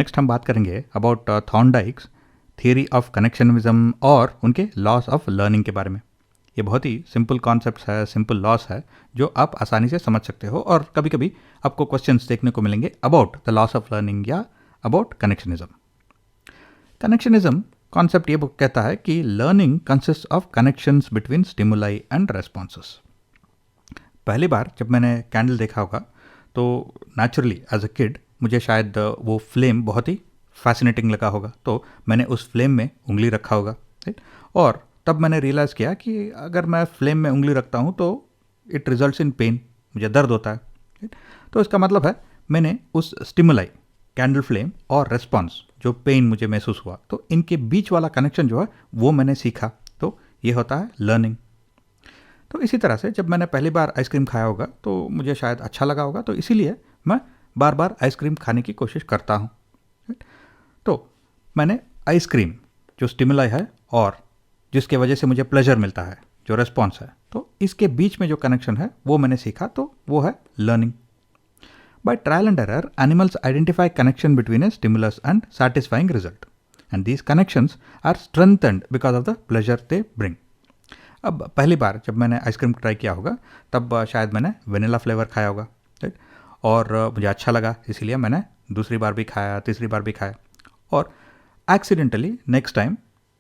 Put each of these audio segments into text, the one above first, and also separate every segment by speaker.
Speaker 1: Next हम बात करेंगे अबाउट थॉर्नडाइक्स थियरी ऑफ कनेक्शनिज्म और उनके लॉस ऑफ लर्निंग के बारे में। ये बहुत ही सिंपल कॉन्सेप्ट है, सिंपल लॉस है जो आप आसानी से समझ सकते हो, और कभी कभी आपको क्वेश्चंस देखने को मिलेंगे about the loss of learning या अबाउट कनेक्शनिज्म। कनेक्शनिज्म कॉन्सेप्ट ये कहता है कि learning consist of connections between stimuli and responses. पहली बार जब मैंने कैंडल देखा होगा तो नेचुरली एज अ किड मुझे शायद वो फ्लेम बहुत ही फैसिनेटिंग लगा होगा, तो मैंने उस फ्लेम में उंगली रखा होगा, राइट। और तब मैंने रियलाइज़ किया कि अगर मैं फ्लेम में उंगली रखता हूँ तो इट रिजल्ट्स इन पेन, मुझे दर्द होता है, राइट। तो इसका मतलब है मैंने उस स्टिमुलाई कैंडल फ्लेम और रेस्पॉन्स जो पेन मुझे महसूस हुआ, तो इनके बीच वाला कनेक्शन जो है वो मैंने सीखा, तो ये होता है लर्निंग। तो इसी तरह से जब मैंने पहली बार आइसक्रीम खाया होगा तो मुझे शायद अच्छा लगा होगा, तो इसीलिए मैं बार बार आइसक्रीम खाने की कोशिश करता हूँ, राइट। तो मैंने आइसक्रीम जो स्टिमुलाई है और जिसके वजह से मुझे प्लेजर मिलता है जो रेस्पॉन्स है, तो इसके बीच में जो कनेक्शन है वो मैंने सीखा, तो वो है learning. By trial and error animals identify connection between a stimulus and satisfying result, and these connections are strengthened because of the pleasure they bring. अब पहली बार जब मैंने आइसक्रीम ट्राई किया होगा तब शायद मैंने वेनिला फ्लेवर खाया होगा, राइट, और मुझे अच्छा लगा, इसीलिए मैंने दूसरी बार भी खाया, तीसरी बार भी खाया, और एक्सीडेंटली नेक्स्ट टाइम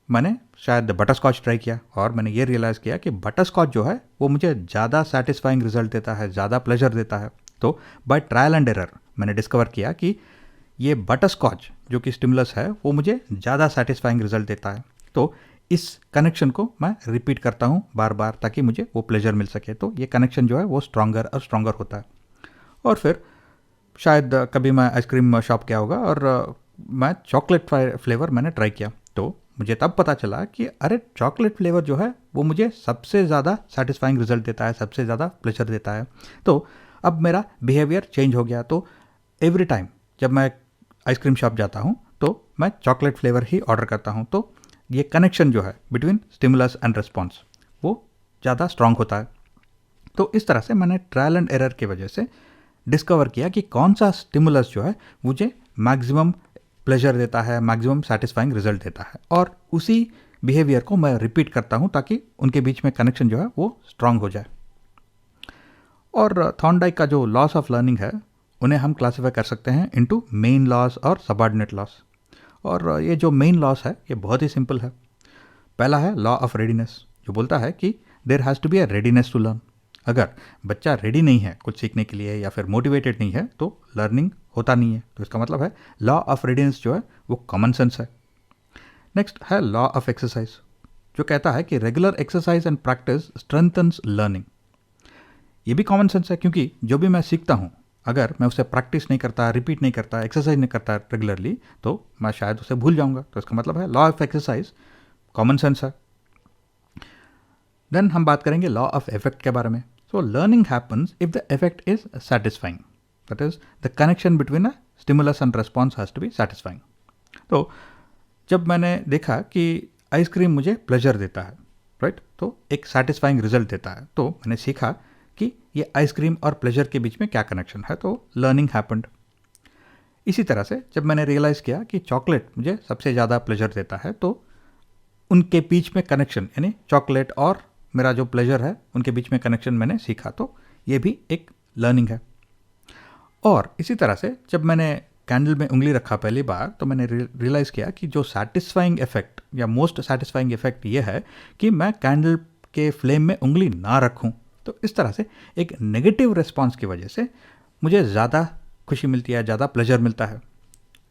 Speaker 1: मैंने शायद बटर स्कॉच ट्राई किया और मैंने ये रियलाइज़ किया कि बटर स्कॉच जो है वो मुझे ज़्यादा सेटिस्फाइंग रिजल्ट देता है, ज़्यादा प्लेजर देता है। तो बाय ट्रायल एंड एरर मैंने डिस्कवर किया कि ये बटर स्कॉच जो कि स्टिमुलस है वो मुझे ज़्यादा सेटिस्फाइंग रिजल्ट देता है, तो इस कनेक्शन को मैं रिपीट करता हूँ बार बार ताकि मुझे वो प्लेजर मिल सके। तो ये कनेक्शन जो है वो स्ट्रॉन्गर और स्ट्रॉन्गर होता है। और फिर शायद कभी मैं आइसक्रीम शॉप गया होगा और मैं चॉकलेट फ्लेवर मैंने ट्राई किया, तो मुझे तब पता चला कि अरे चॉकलेट फ्लेवर जो है वो मुझे सबसे ज़्यादा सेटिस्फाइंग रिजल्ट देता है, सबसे ज़्यादा प्लेजर देता है। तो अब मेरा बिहेवियर चेंज हो गया, तो एवरी टाइम जब मैं आइसक्रीम शॉप जाता हूँ तो मैं चॉकलेट फ्लेवर ही ऑर्डर करता हूँ। तो ये कनेक्शन जो है बिटवीन स्टिमुलस एंड रिस्पॉन्स वो ज़्यादा स्ट्रांग होता है। तो इस तरह से मैंने ट्रायल एंड एरर की वजह से डिस्कवर किया कि कौन सा स्टिमुलस जो है मुझे मैक्सिमम प्लेजर देता है, मैक्सिमम सेटिस्फाइंग रिजल्ट देता है, और उसी बिहेवियर को मैं रिपीट करता हूँ ताकि उनके बीच में कनेक्शन जो है वो स्ट्रांग हो जाए। और थॉर्नडाइक का जो लॉस ऑफ लर्निंग है उन्हें हम क्लासीफाई कर सकते हैं इनटू मेन लॉस और सबऑर्डिनेट लॉस। और ये जो मेन लॉस है ये बहुत ही सिंपल है। पहला है लॉ ऑफ रेडीनेस, जो बोलता है कि there has to be a readiness to learn. अगर बच्चा रेडी नहीं है कुछ सीखने के लिए या फिर मोटिवेटेड नहीं है तो लर्निंग होता नहीं है। तो इसका मतलब है लॉ ऑफ रेडीनेस जो है वो कॉमन सेंस है। नेक्स्ट है लॉ ऑफ एक्सरसाइज, जो कहता है कि regular exercise and practice strengthens learning. ये भी कॉमन सेंस है, क्योंकि जो भी मैं सीखता हूँ अगर मैं उसे प्रैक्टिस नहीं करता, रिपीट नहीं करता, एक्सरसाइज नहीं करता रेगुलरली, तो मैं शायद उसे भूल जाऊंगा। तो इसका मतलब है law of exercise common sense है। देन हम बात करेंगे लॉ ऑफ इफेक्ट के बारे में। So learning happens if the effect is satisfying, that is the connection between a stimulus and response has to be satisfying. तो जब मैंने देखा कि आइसक्रीम मुझे प्लेजर देता है, राइट, तो एक सेटिस्फाइंग रिजल्ट देता है, तो मैंने सीखा कि ये आइसक्रीम और प्लेजर के बीच में क्या कनेक्शन है, तो लर्निंग हैपेंड। इसी तरह से जब मैंने रियलाइज़ किया कि चॉकलेट मुझे सबसे ज़्यादा प्लेजर देता है, तो उनके बीच में कनेक्शन यानी चॉकलेट और मेरा जो प्लेजर है उनके बीच में कनेक्शन मैंने सीखा, तो ये भी एक लर्निंग है। और इसी तरह से जब मैंने कैंडल में उंगली रखा पहली बार, तो मैंने रियलाइज़ किया कि जो सेटिस्फाइंग इफेक्ट या मोस्ट सेटिस्फाइंग इफेक्ट ये है कि मैं कैंडल के फ्लेम में उंगली ना रखूं। तो इस तरह से एक नेगेटिव रिस्पॉन्स की वजह से मुझे ज़्यादा खुशी मिलती है, ज़्यादा प्लेजर मिलता है,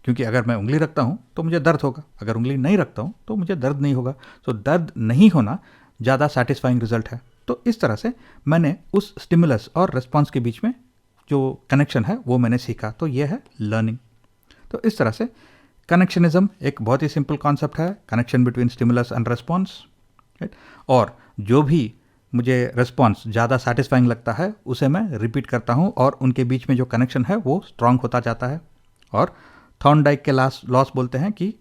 Speaker 1: क्योंकि अगर मैं उंगली रखता हूँ तो मुझे दर्द होगा, अगर उंगली नहीं रखता हूँ तो मुझे दर्द नहीं होगा। सो दर्द नहीं होना ज़्यादा सेटिस्फाइंग रिजल्ट है। तो इस तरह से मैंने उस स्टिमुलस और रिस्पॉन्स के बीच में जो कनेक्शन है वो मैंने सीखा, तो ये है लर्निंग। तो इस तरह से कनेक्शनिज्म एक बहुत ही सिंपल कॉन्सेप्ट है, connection between stimulus and response, right. और जो भी मुझे रिस्पॉन्स ज़्यादा सेटिस्फाइंग लगता है उसे मैं रिपीट करता हूँ और उनके बीच में जो कनेक्शन है वो स्ट्रांग होता जाता है। और थॉर्नडाइक के लॉस बोलते हैं कि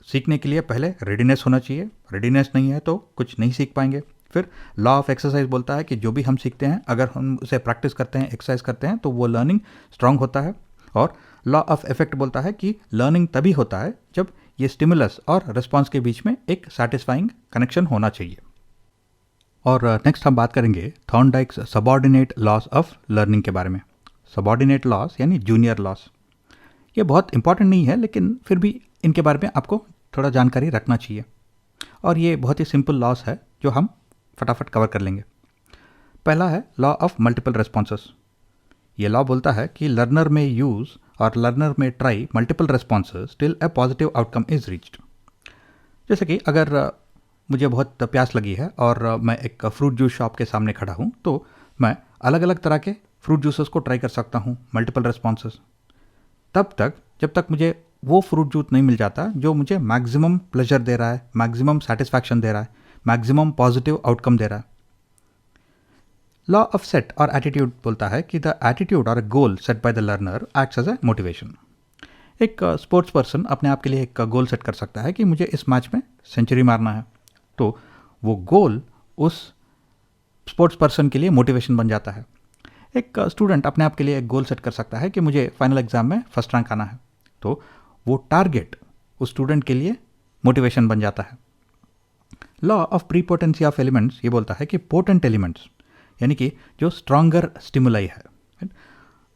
Speaker 1: सीखने के लिए पहले रेडीनेस होना चाहिए, रेडीनेस नहीं है तो कुछ नहीं सीख पाएंगे। फिर लॉ ऑफ एक्सरसाइज बोलता है कि जो भी हम सीखते हैं अगर हम उसे प्रैक्टिस करते हैं, एक्सरसाइज करते हैं, तो वो लर्निंग स्ट्रांग होता है। और लॉ ऑफ इफेक्ट बोलता है कि लर्निंग तभी होता है जब ये स्टिमुलस और रिस्पॉन्स के बीच में एक सेटिस्फाइंग कनेक्शन होना चाहिए। और नेक्स्ट हम बात करेंगे थॉर्नडाइक्स सबऑर्डिनेट लॉस ऑफ लर्निंग के बारे में। सबऑर्डिनेट लॉस यानी जूनियर लॉस, ये बहुत इंपॉर्टेंट नहीं है, लेकिन फिर भी इनके बारे में आपको थोड़ा जानकारी रखना चाहिए। और ये बहुत ही सिंपल लॉस है जो हम फटाफट कवर कर लेंगे। पहला है लॉ ऑफ मल्टीपल रेस्पॉन्सेस। ये लॉ बोलता है कि लर्नर में यूज़ और लर्नर में try multiple responses till A positive outcome is reached. जैसे कि अगर मुझे बहुत प्यास लगी है और मैं एक फ्रूट जूस शॉप के सामने खड़ा हूँ, तो मैं अलग अलग तरह के फ्रूट जूसेस को ट्राई कर सकता हूँ, मल्टीपल रेस्पॉन्सेस, तब तक जब तक मुझे वो फ्रूट जूस नहीं मिल जाता जो मुझे मैक्सिमम प्लेजर दे रहा है, मैक्सिमम सेटिस्फैक्शन दे रहा है, मैक्सिमम पॉजिटिव आउटकम दे रहा है। लॉ ऑफ सेट और एटीट्यूड बोलता है कि द एटीट्यूड और goal set by the learner acts as a motivation. एक स्पोर्ट्स पर्सन अपने आप के लिए एक गोल सेट कर सकता है कि मुझे इस मैच में सेंचुरी मारना है, तो वो गोल उस स्पोर्ट्स पर्सन के लिए मोटिवेशन बन जाता है। एक स्टूडेंट अपने आप के लिए एक गोल सेट कर सकता है कि मुझे फाइनल एग्जाम में फर्स्ट रैंक आना है, तो वो टारगेट उस स्टूडेंट के लिए मोटिवेशन बन जाता है। Law of prepotency of elements ये बोलता है कि पोटेंट एलिमेंट्स यानी कि जो स्ट्रॉन्गर स्टिमुलाई है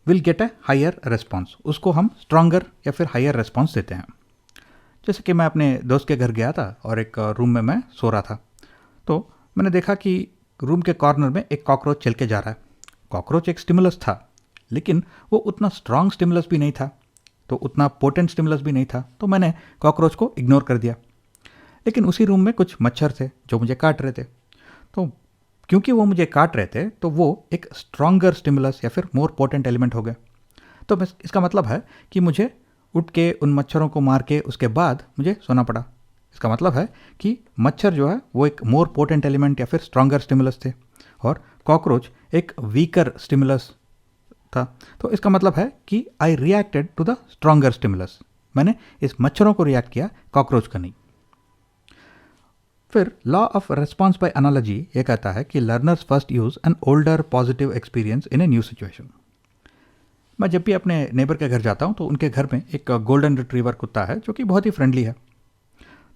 Speaker 1: will get a higher response, उसको हम स्ट्रॉन्गर या फिर हायर रेस्पॉन्स देते हैं। जैसे कि मैं अपने दोस्त के घर गया था और एक रूम में मैं सो रहा था, तो मैंने देखा कि रूम के कॉर्नर में एक कॉकरोच चल के जा रहा है। कॉकरोच एक स्टिमुलस था, लेकिन वो उतना स्ट्रॉन्ग स्टिमुलस भी नहीं था, तो उतना पोटेंट स्टिमुलस भी नहीं था, तो मैंने कॉकरोच को इग्नोर कर दिया। लेकिन उसी रूम में कुछ मच्छर थे जो मुझे काट रहे थे, तो क्योंकि वो मुझे काट रहे थे तो वो एक स्ट्रॉन्गर स्टिमुलस या फिर मोर पोटेंट एलिमेंट हो गए। तो इसका मतलब है कि मुझे उठ के उन मच्छरों को मार के उसके बाद मुझे सोना पड़ा। इसका मतलब है कि मच्छर जो है वो एक मोर पोटेंट एलिमेंट या फिर स्ट्रॉन्गर स्टिमुलस थे और कॉकरोच एक वीकर स्टिमुलस था। तो इसका मतलब है कि I reacted to the stronger stimulus, मैंने इस मच्छरों को रिएक्ट किया, कॉकरोच का नहीं। फिर law of response bye analogy ये कहता है कि learners first use an older positive experience in a new situation. मैं जब भी अपने नेबर के घर जाता हूँ तो उनके घर में एक गोल्डन रिट्रीवर कुत्ता है जो कि बहुत ही फ्रेंडली है।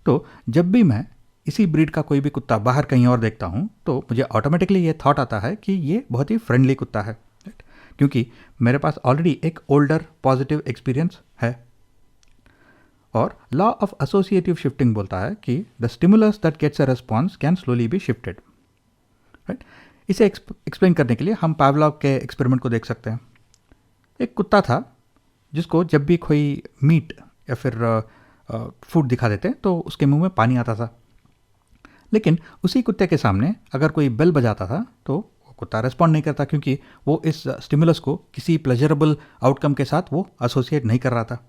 Speaker 1: तो जब भी मैं इसी ब्रीड का कोई भी कुत्ता बाहर कहीं और देखता हूँ तो मुझे ऑटोमेटिकली ये थॉट आता है कि ये बहुत ही फ्रेंडली कुत्ता है, क्योंकि मेरे पास ऑलरेडी एक ओल्डर पॉजिटिव एक्सपीरियंस है। और लॉ ऑफ एसोसिएटिव शिफ्टिंग बोलता है कि the stimulus that gets a response can slowly be shifted. Right, इसे एक्सप्लेन करने के लिए हम पावलोव के एक्सपेरिमेंट को देख सकते हैं। एक कुत्ता था जिसको जब भी कोई मीट या फिर फूड दिखा देते तो उसके मुंह में पानी आता था, लेकिन उसी कुत्ते के सामने अगर कोई बेल बजाता था तो वो कुत्ता रेस्पॉन्ड नहीं करता, क्योंकि वो इस स्टिमुलस को किसी प्लेजरेबल आउटकम के साथ वो एसोसिएट नहीं कर रहा था।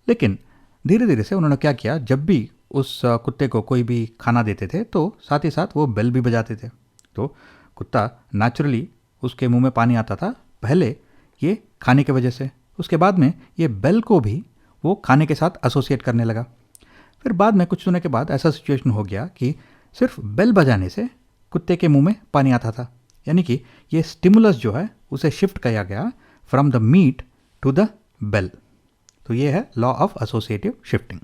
Speaker 1: लेकिन धीरे धीरे से उन्होंने क्या किया, जब भी उस कुत्ते को कोई भी खाना देते थे तो साथ ही साथ वो बेल भी बजाते थे, तो कुत्ता नेचुरली उसके मुंह में पानी आता था, पहले ये खाने की वजह से, उसके बाद में ये बेल को भी वो खाने के साथ एसोसिएट करने लगा। फिर बाद में कुछ समय के बाद ऐसा सिचुएशन हो गया कि सिर्फ बेल बजाने से कुत्ते के मुंह में पानी आता था, यानी कि ये स्टिमुलस जो है उसे शिफ्ट किया गया from the meat to the bell. तो ये है लॉ ऑफ एसोसिएटिव शिफ्टिंग।